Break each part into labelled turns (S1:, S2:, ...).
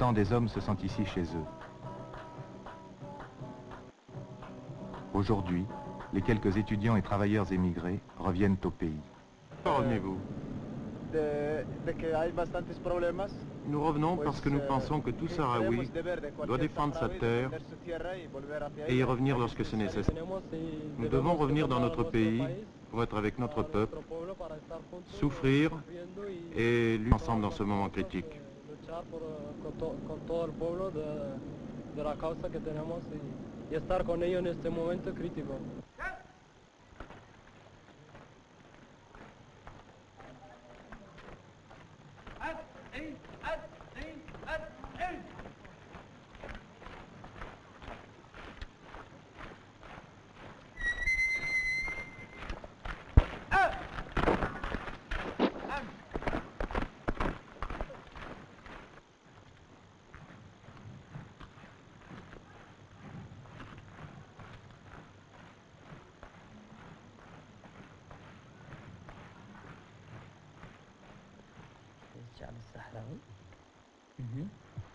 S1: Autant des hommes se sentent ici chez eux. Aujourd'hui, les quelques étudiants et travailleurs émigrés reviennent au pays.
S2: Quand revenez-vous? Nous revenons parce que nous pensons que tout Sahraoui doit défendre sa terre et y revenir lorsque c'est nécessaire. Nous devons revenir dans notre pays pour être avec notre peuple, souffrir et lutter ensemble dans ce moment critique.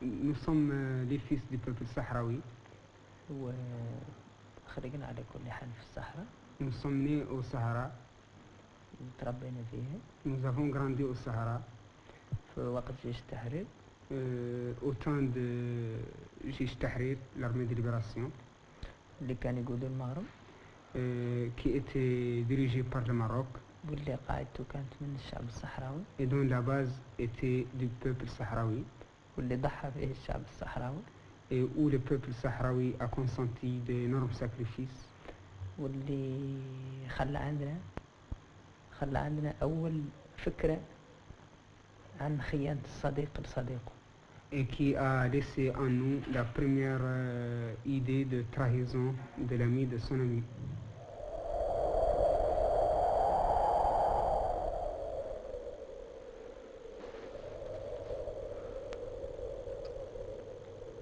S3: Nous sommes les fils du peuple sahraoui. Nous sommes nés au Sahara. Nous avons grandi au Sahara. Au temps de Jeish Tahrir, l'armée de libération, qui était dirigée par le Maroc et dont la base était du peuple sahraoui. Et où le peuple sahraoui a consenti d'énormes sacrifices. Et qui a laissé en nous la première idée de trahison de l'ami de son ami.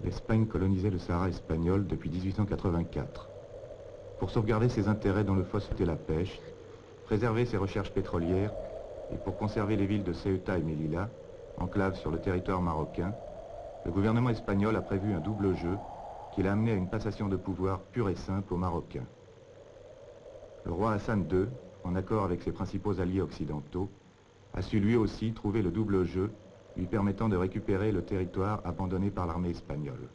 S1: L'Espagne colonisait le Sahara espagnol depuis 1884. Pour sauvegarder ses intérêts dans le phosphate et la pêche, préserver ses recherches pétrolières et pour conserver les villes de Ceuta et Melilla, enclaves sur le territoire marocain, le gouvernement espagnol a prévu un double jeu qui l'a amené à une passation de pouvoir pure et simple aux Marocains. Le roi Hassan II, en accord avec ses principaux alliés occidentaux, a su lui aussi trouver le double jeu lui permettant de récupérer le territoire abandonné par l'armée espagnole.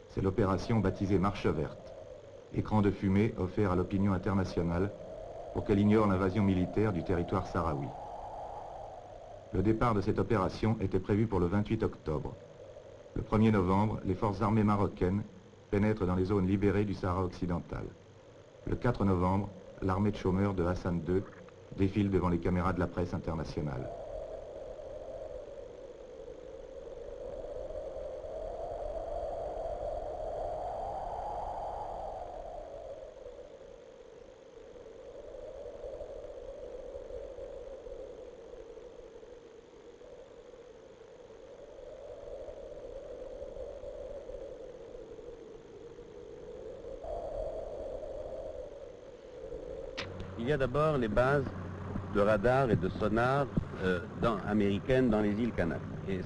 S1: C'est l'opération baptisée Marche verte, écran de fumée offert à l'opinion internationale pour qu'elle ignore l'invasion militaire du territoire sahraoui. Le départ de cette opération était prévu pour le 28 octobre. Le 1er novembre, les forces armées marocaines pénètrent dans les zones libérées du Sahara occidental. Le 4 novembre, l'armée de chômeurs de Hassan II défile devant les caméras de la presse internationale.
S4: Il y a d'abord les bases de radar et de sonar américaines dans les îles Canaries. Et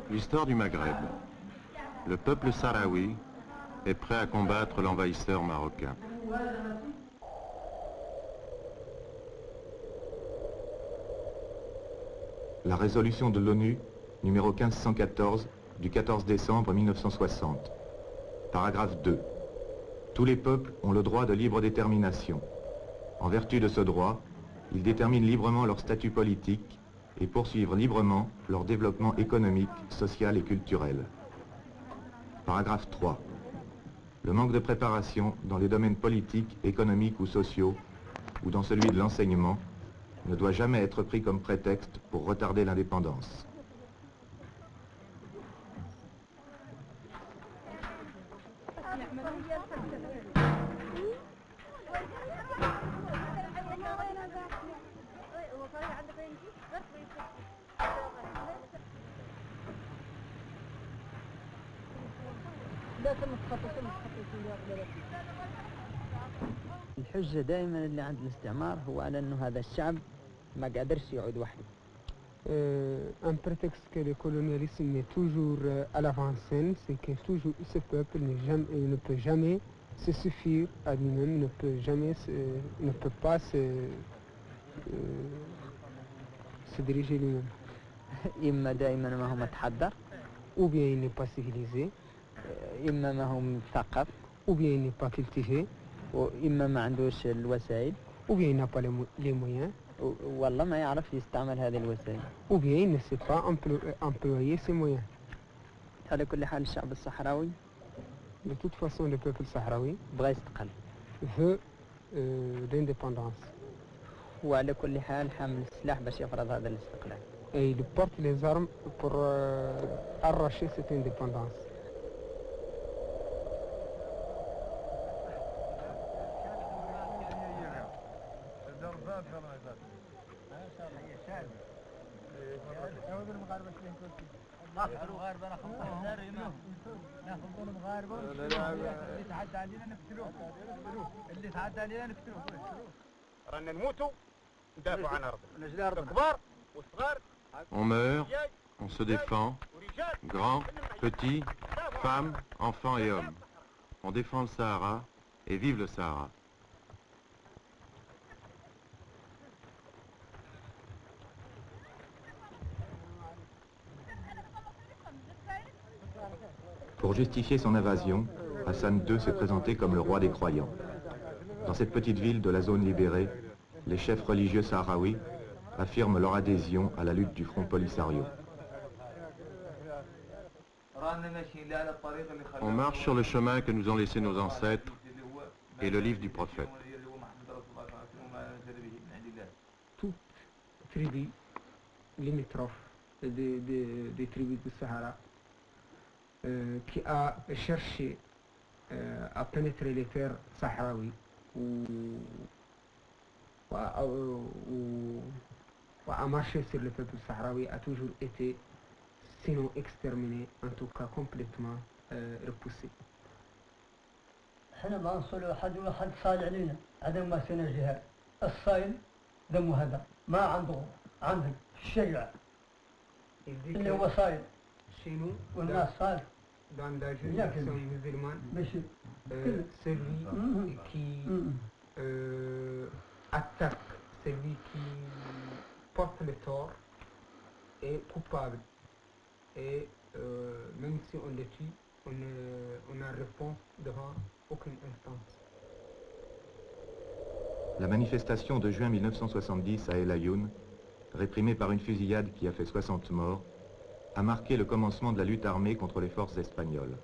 S2: l'histoire du Maghreb. Le peuple sahraoui est prêt à combattre l'envahisseur marocain.
S1: La résolution de l'ONU, numéro 1514, du 14 décembre 1960. Paragraphe 2. Tous les peuples ont le droit de libre détermination. En vertu de ce droit, ils déterminent librement leur statut politique et poursuivre librement leur développement économique, social et culturel. Paragraphe 3. Le manque de préparation dans les domaines politiques, économiques ou sociaux, ou dans celui de l'enseignement, ne doit jamais être pris comme prétexte pour retarder l'indépendance.
S5: الحجة دائما اللي عند الاستعمار هو على انه هذا الشعب ما قادرش يعود وحده.
S3: Un prétexte que le colonialisme est toujours à l'avant-scène, c'est que toujours ce peuple ne peut jamais se suffire à lui-même, ne peut pas se diriger lui-même.
S5: إما دائما ما هو متحضر،
S3: Ou bien il n'est pas civilisé,
S5: إما ما هو مثقف،
S3: ou bien il n'est pas cultivé,
S5: وإما ما عندوش الوسائل،
S3: ou bien il n'a pas les moyens,
S5: والله ما يعرف يستعمل هذه الوسائل.
S3: ou bien il ne sait pas employer ses moyens.
S5: على كل حال الشعب الصحراوي
S3: De toute façon, le peuple sahraoui
S5: بغى يستقل،
S3: veut l'indépendance.
S5: وعلى كل حال حامل السلاح باش يفرض هذا الاستقلال.
S3: Et il porte les armes pour arracher cette indépendance.
S2: On meurt, on se défend, grands, petits, femmes, enfants et hommes. On défend le Sahara et vive le Sahara.
S1: Pour justifier son invasion, Hassan II s'est présenté comme le roi des croyants. Dans cette petite ville de la zone libérée, les chefs religieux sahraouis affirment leur adhésion à la lutte du Front Polisario.
S2: On marche sur le chemin que nous ont laissé nos ancêtres et le livre du prophète.
S3: Toute tribu limitrophe des tribus du Sahara qui a cherché à pénétrer les terres sahraouies ou à marcher sur le peuple sahraoui a toujours été, sinon exterminé, en tout cas complètement repoussé.
S6: احنا ما نصلوا حد ولا حد صال علينا عدم ما سنة الجهاد الصايل دمه هذا ما عندك الشجع اللي هو صايل
S3: Chez nous,
S6: والناس صايل
S3: dans la juridiction musulmane, celui qui attaque, celui qui porte le tort est coupable. Et même si on le tue, on a réponse devant aucune instance.
S1: La manifestation de juin 1970 à El Ayoun, réprimée par une fusillade qui a fait 60 morts, a marqué le commencement de la lutte armée contre les forces espagnoles.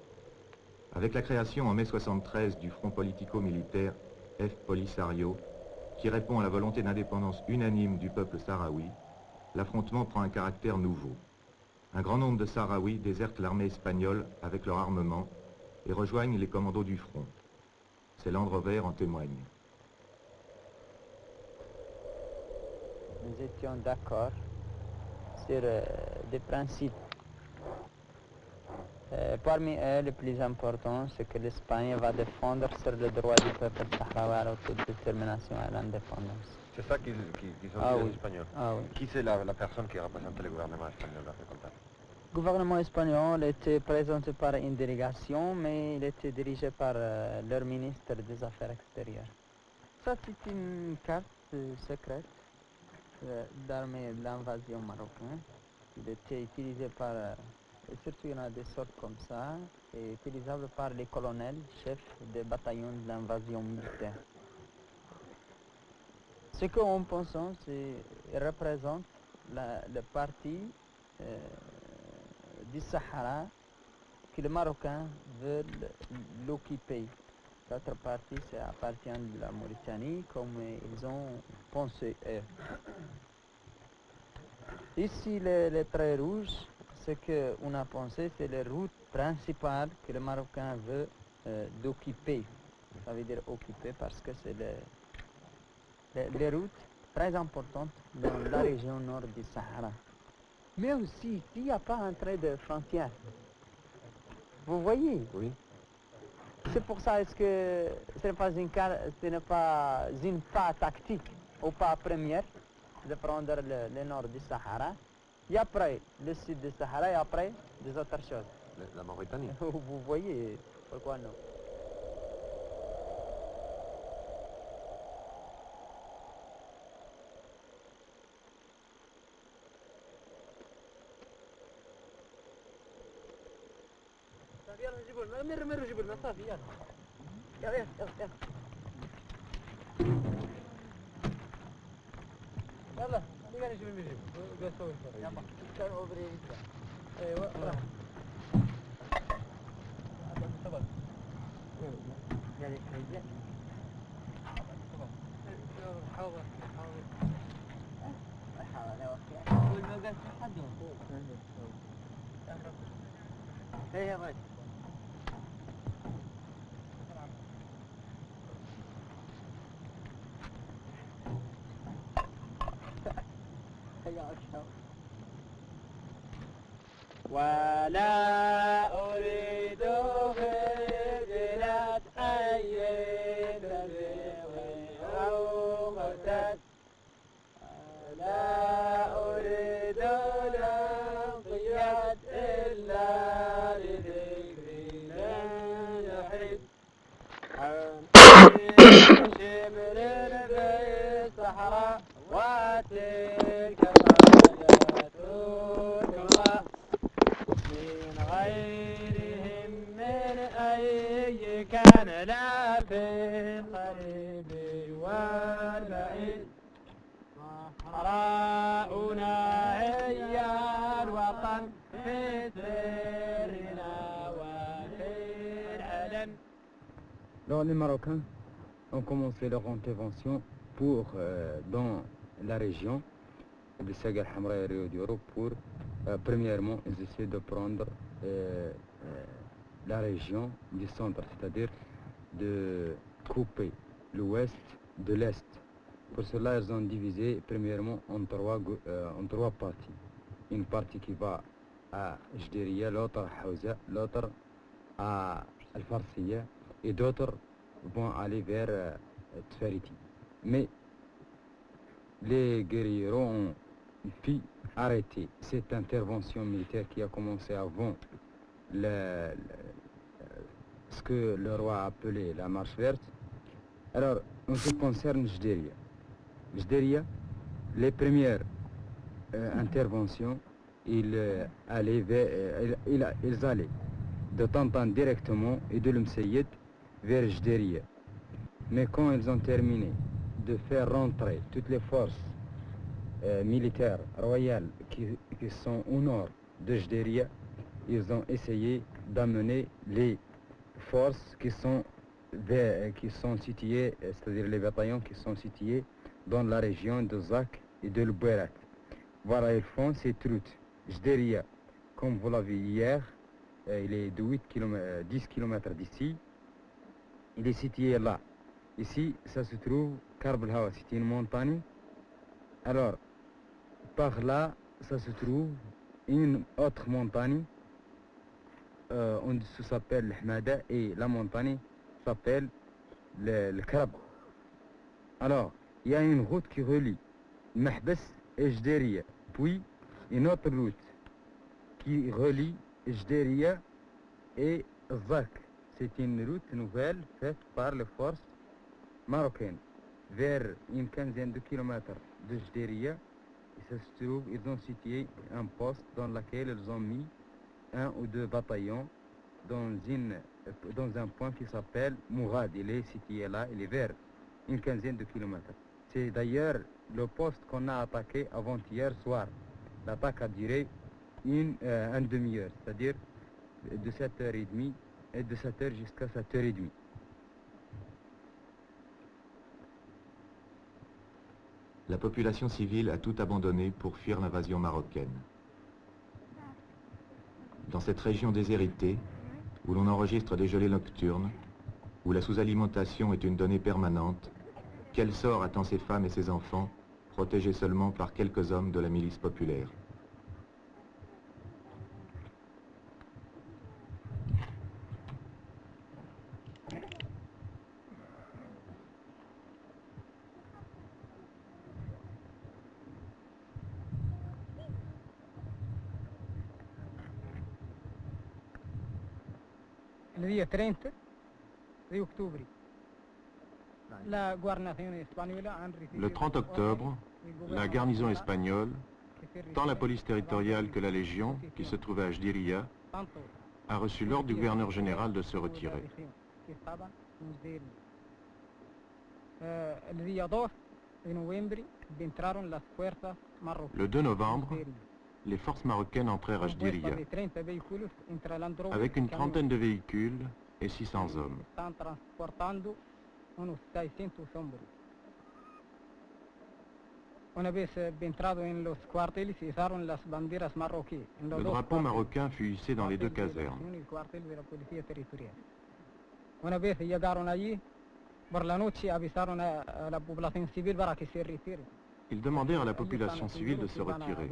S1: Avec la création en mai 1973 du Front politico-militaire F. Polisario, qui répond à la volonté d'indépendance unanime du peuple sahraoui, l'affrontement prend un caractère nouveau. Un grand nombre de Sahraouis désertent l'armée espagnole avec leur armement et rejoignent les commandos du front. Ces Land Rover en témoignent.
S5: Nous étions d'accord sur des principes. Parmi eux, le plus important, c'est que l'Espagne va défendre sur le droit du peuple sahraoui à l'autodétermination et à l'indépendance.
S7: C'est ça qu'ils ont dit les Espagnols.
S5: Ah oui.
S7: Qui c'est la personne qui représentait le gouvernement espagnol dans ce contexte?
S5: Le gouvernement espagnol était présenté par une délégation, mais il était dirigé par leur ministre des Affaires extérieures. Ça, c'est une carte secrète d'armée de l'invasion marocaine. Il était utilisé par, surtout il y en a des sortes comme ça, et utilisable par les colonels, chefs des bataillons de l'invasion militaire. Ce qu'on pense, c'est représente le parti du Sahara que les Marocains veulent l'occuper. L'autre partie, ça appartient de la Mauritanie, comme ils ont pensé eux. Ici, les traits rouges, ce qu'on a pensé, c'est les routes principales que les Marocains veulent d'occuper. Ça veut dire occuper parce que c'est les routes très importantes dans la région nord du Sahara. Mais aussi, il n'y a pas un trait de frontière. Vous voyez?
S7: Oui.
S5: C'est pour ça est-ce que ce n'est pas une pas tactique ou pas première de prendre le nord du Sahara. Et après le sud du Sahara et après des autres choses.
S7: La Mauritanie.
S5: Vous voyez pourquoi non? مروا جبل ما صافي يلا يلا يلا يلا اللي قاعد يجيب المجيب قاعد يسوي يلا كان اوبري ايوه هذا السبب يعني كيف حاول حاول ما قال حد هي غاية ولا أريد هجرة أي نبي أو غدت لا أريد لقيت إلا لذكري لن أحد شمر بالصحراء وتلك من غيرهم من أي كان لا في القريب والبعيد صحراؤنا هي الوطن في سرنا وفي العلن.
S8: Alors les Marocains ont commencé leur intervention pour dans la région de Sagar Hamra et Rio d'Oro pour premièrement ils essaient de prendre la région du centre, c'est-à-dire de couper l'ouest de l'est. Pour cela ils ont divisé premièrement en trois parties. Une partie qui va à Jderia, l'autre à Hawza, l'autre à Al-Farsiya et d'autres vont aller vers Tfariti. Mais les guerrieros ont pu arrêter cette intervention militaire qui a commencé avant ce que le roi a appelé la marche verte. Alors, en ce qui concerne Jderia. Jderia, les premières interventions, ils allaient de Tantan directement et de l'Mseyed vers Jderia. Mais quand ils ont terminé de faire rentrer toutes les forces militaires royales qui sont au nord de Jderia, ils ont essayé d'amener les forces qui sont situées, c'est-à-dire les bataillons qui sont situés dans la région de Zak et de l'Bouerat. Voilà, ils font cette route. Jderia, comme vous l'avez vu hier, il est de 10 km d'ici. Il est situé là. Ici, ça se trouve Karb el Hawa, c'est une montagne. Alors, par là, ça se trouve une autre montagne. Ça s'appelle l'Hmada et la montagne s'appelle le Karab. Alors, il y a une route qui relie Mahbes et Jderia. Puis, une autre route qui relie Jderia et Zak. C'est une route nouvelle faite par les forces marocaines vers une quinzaine de kilomètres de Jderia. Et ça se trouve, ils ont situé un poste dans lequel ils ont mis un ou deux bataillons dans un point qui s'appelle Mourad. Il est situé là, il est vers une quinzaine de kilomètres. C'est d'ailleurs le poste qu'on a attaqué avant-hier soir. L'attaque a duré une demi-heure, c'est-à-dire de 7h30 et de 7h jusqu'à 7h30.
S1: La population civile a tout abandonné pour fuir l'invasion marocaine. Dans cette région déshéritée, où l'on enregistre des gelées nocturnes, où la sous-alimentation est une donnée permanente, quel sort attend ces femmes et ces enfants, protégés seulement par quelques hommes de la milice populaire?
S3: el día 30 de octubre. La guarnición española han recibido
S2: Le 30 octobre, la garnison espagnole, tant la police territoriale que la Légion, qui se trouvait à Jdiria, a reçu l'ordre du gouverneur général de se retirer.
S3: El día 2 de noviembre entraron las fuerzas marroquíes.
S2: Le 2 novembre, les forces marocaines entrèrent à Jdiria, avec une trentaine de véhicules et 600 hommes.
S3: Están transportando unos 600 hombres. Una vez entrado en los cuarteles, izaron las banderas marroquíes.
S2: Le drapeau marocain fut hissé dans les deux casernes.
S3: Una vez llegaron allí, por la noche avisaron a la población civil para que se retire.
S2: Ils demandèrent à la population civile de se retirer,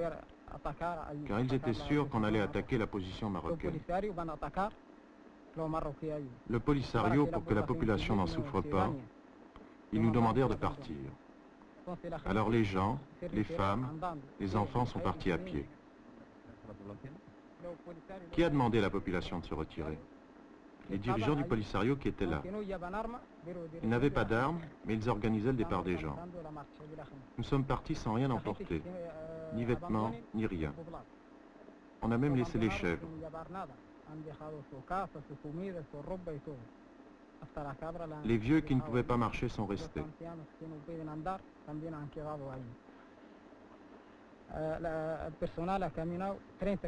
S2: car ils étaient sûrs qu'on allait attaquer la position marocaine. Le Polisario, pour que la population n'en souffre pas, ils nous demandèrent de partir. Alors les gens, les femmes, les enfants sont partis à pied. Qui a demandé à la population de se retirer? Les dirigeants du Polisario qui étaient là. Ils n'avaient pas d'armes, mais ils organisaient le départ des gens. Nous sommes partis sans rien emporter, ni vêtements, ni rien. On a même laissé les chèvres. Les vieux qui ne pouvaient pas marcher sont restés.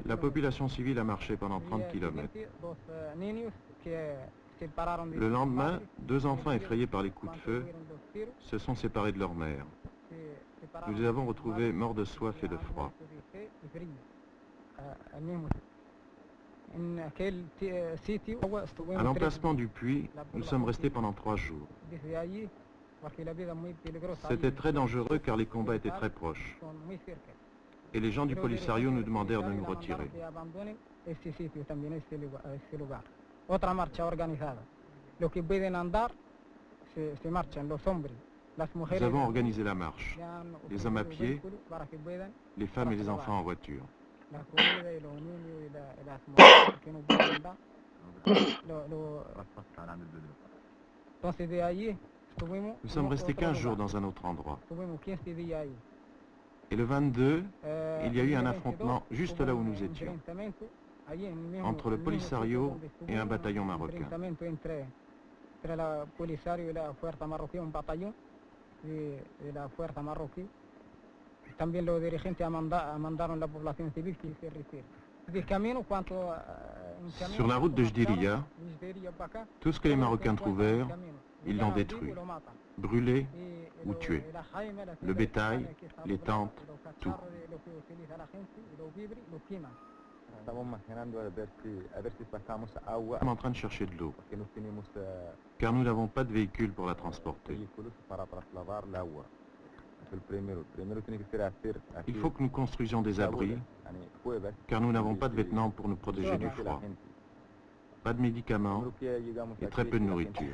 S2: La population civile a marché pendant 30 km. Le lendemain, 2 enfants effrayés par les coups de feu se sont séparés de leur mère. Nous les avons retrouvés morts de soif et de froid. À l'emplacement du puits, nous sommes restés pendant 3 jours. C'était très dangereux car les combats étaient très proches. Et les gens du Polisario nous demandèrent de nous retirer. Nous avons organisé la marche, les hommes à pied, les femmes et les enfants en voiture. Nous sommes restés 15 jours dans un autre endroit. Et le 22, il y a eu un affrontement juste là où nous étions, entre le Polisario et un bataillon marocain.
S3: También los dirigentes mandaron la población civil que se retire.
S2: Sur la route de Jdiria, tout ce que les Marocains trouvèrent, ils l'ont détruit, brûlé ou tué. Le bétail, les tentes, tout. Nous sommes en train de chercher de l'eau, car nous n'avons pas de véhicule pour la transporter. Il faut que nous construisions des abris, car nous n'avons pas de vêtements pour nous protéger du froid. Pas de médicaments et très peu de nourriture.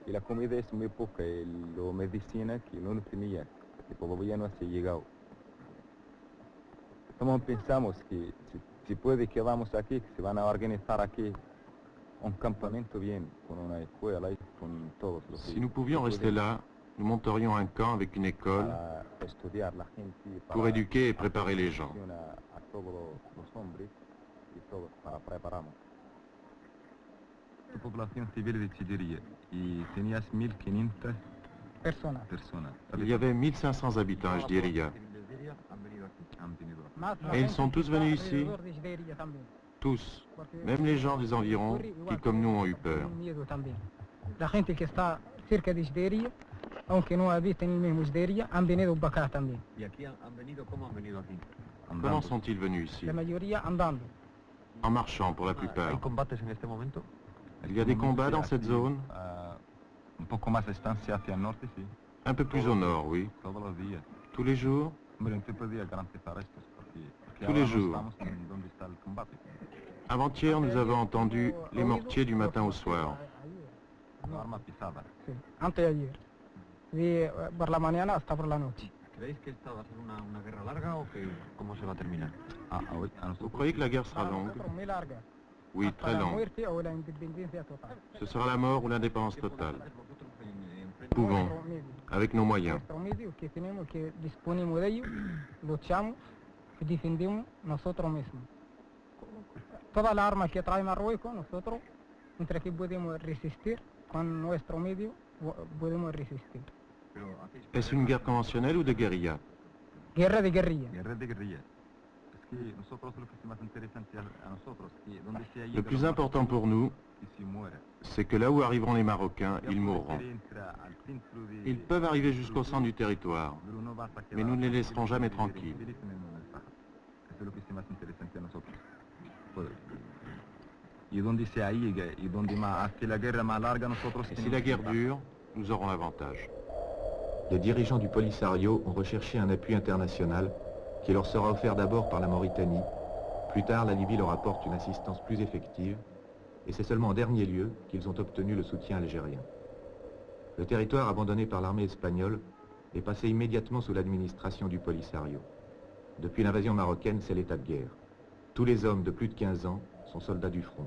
S8: La comida es muy poca y la medicina que no tenía, que todavía no se ha llegado. Entonces pensamos que si puede quedamos aquí, que se van a organizar aquí un campamento bien, con una escuela y con todos los...
S2: Si nous pouvions rester là, nous monterions un camp avec une école pour éduquer et préparer les gens.
S8: La población civil de Jdiria y tenías 1500
S3: personas.
S2: Il y avait 1500 habitants à Jdiria. Et ils sont tous venus ici? Tous, même les gens des environs qui, comme nous, ont eu peur.
S3: La gente que está cerca de Jdiria, aunque no habita en el mismo Jdiria, han venido para acá también.
S7: ¿Y aquí han venido? ¿Cómo han venido aquí?
S2: Comment sont-ils venus ici?
S3: La mayoría andando.
S2: En marchant pour la
S7: ¿Hay
S2: plupart.
S7: combates en este momento?
S2: Il y a des combats dans cette zone?
S8: Un poco más distancia hacia el norte, sí.
S2: Un peu plus au nord, oui.
S8: Todos los días.
S2: Tous les jours?
S8: Hombre, no te podía garantizar esto, porque
S2: Tous les
S8: ahora no
S2: jours.
S8: estamos en donde está el combate.
S2: Avant-hier, nous avons entendu les mortiers du matin au soir.
S8: Una arma pisada.
S3: Sí, antes de ayer. De por la mañana hasta por la noche.
S2: Vous croyez que la guerre sera longue? Oui, très longue. Ce sera la mort ou l'indépendance totale. Pouvons, avec nos moyens.
S3: Toda la arma que trae Marruecos, nosotros, mientras que podemos resistir, con nuestro medio podemos resistir.
S2: Est-ce une guerre conventionnelle ou de guérilla?
S3: Guerra de guerrilla.
S2: Le plus important pour nous, c'est que là où arriveront les Marocains, ils mourront. Ils peuvent arriver jusqu'au centre du territoire, mais nous ne les laisserons jamais tranquilles.
S1: Et si la guerre dure, nous aurons l'avantage. Les dirigeants du Polisario ont recherché un appui international qui leur sera offert d'abord par la Mauritanie. Plus tard, la Libye leur apporte une assistance plus effective et c'est seulement en dernier lieu qu'ils ont obtenu le soutien algérien. Le territoire abandonné par l'armée espagnole est passé immédiatement sous l'administration du Polisario. Depuis l'invasion marocaine, c'est l'état de guerre. Tous les hommes de plus de 15 ans sont soldats du front.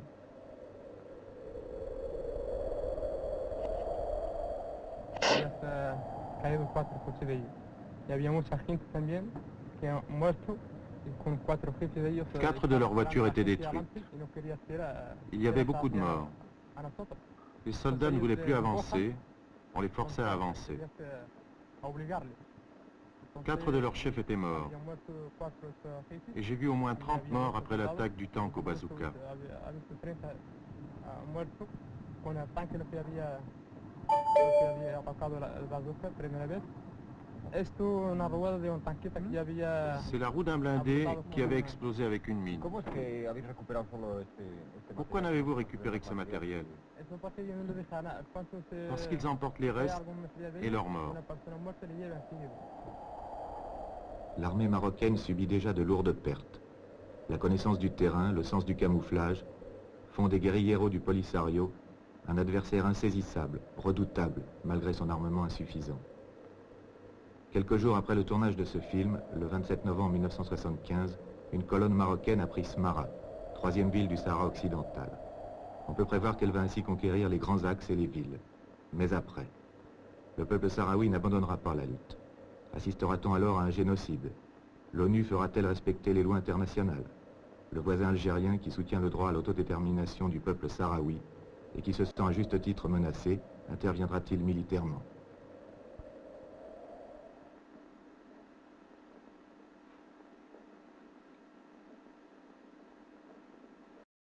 S2: Quatre de leurs voitures étaient détruites. Il y avait beaucoup de morts. Les soldats ne voulaient plus avancer, on les forçait à avancer. 4 de leurs chefs étaient morts. Et j'ai vu au moins 30 morts après l'attaque du tank au bazooka. C'est la roue d'un blindé qui avait explosé avec une mine. Pourquoi n'avez-vous récupéré que ce matériel? Parce qu'ils emportent les restes et leurs morts.
S1: L'armée marocaine subit déjà de lourdes pertes. La connaissance du terrain, le sens du camouflage font des guérilleros du Polisario un adversaire insaisissable, redoutable, malgré son armement insuffisant. Quelques jours après le tournage de ce film, le 27 novembre 1975, une colonne marocaine a pris Smara, troisième ville du Sahara occidental. On peut prévoir qu'elle va ainsi conquérir les grands axes et les villes. Mais après, le peuple sahraoui n'abandonnera pas la lutte. Assistera-t-on alors à un génocide? L'ONU fera-t-elle respecter les lois internationales? Le voisin algérien qui soutient le droit à l'autodétermination du peuple sahraoui et qui se sent à juste titre menacé, interviendra-t-il militairement?